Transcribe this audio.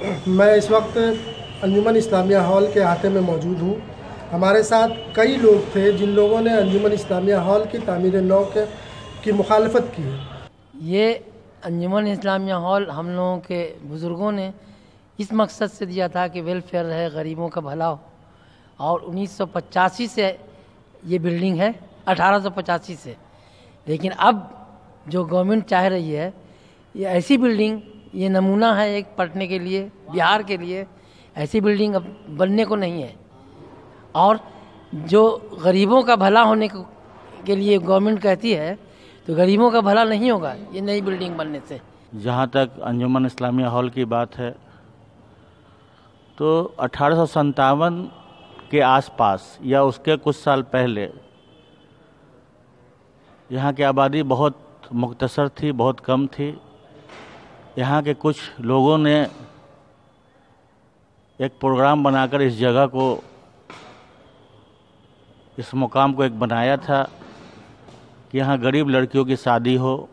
मैं इस वक्त अंजुमन इस्लामिया हॉल के अहाते में मौजूद हूँ। हमारे साथ कई लोग थे जिन लोगों ने अंजुमन इस्लामिया हॉल की तामीर नौ की मुखालफत की है। ये अंजुमन इस्लामिया हॉल हम लोगों के बुज़ुर्गों ने इस मकसद से दिया था कि वेलफेयर रहे, गरीबों का भला हो। और 1985 से ये बिल्डिंग है, 1885 से। लेकिन अब जो गवर्नमेंट चाह रही है, ये ऐसी बिल्डिंग, ये नमूना है एक पढ़ने के लिए, बिहार के लिए। ऐसी बिल्डिंग अब बनने को नहीं है। और जो गरीबों का भला होने के लिए गवर्नमेंट कहती है, तो गरीबों का भला नहीं होगा ये नई बिल्डिंग बनने से। जहाँ तक अंजुमन इस्लामिया हॉल की बात है, तो 1857 के आसपास या उसके कुछ साल पहले यहाँ की आबादी बहुत मुख्तसर थी, बहुत कम थी। यहाँ के कुछ लोगों ने एक प्रोग्राम बनाकर इस जगह को, इस मुकाम को एक बनाया था कि यहाँ गरीब लड़कियों की शादी हो,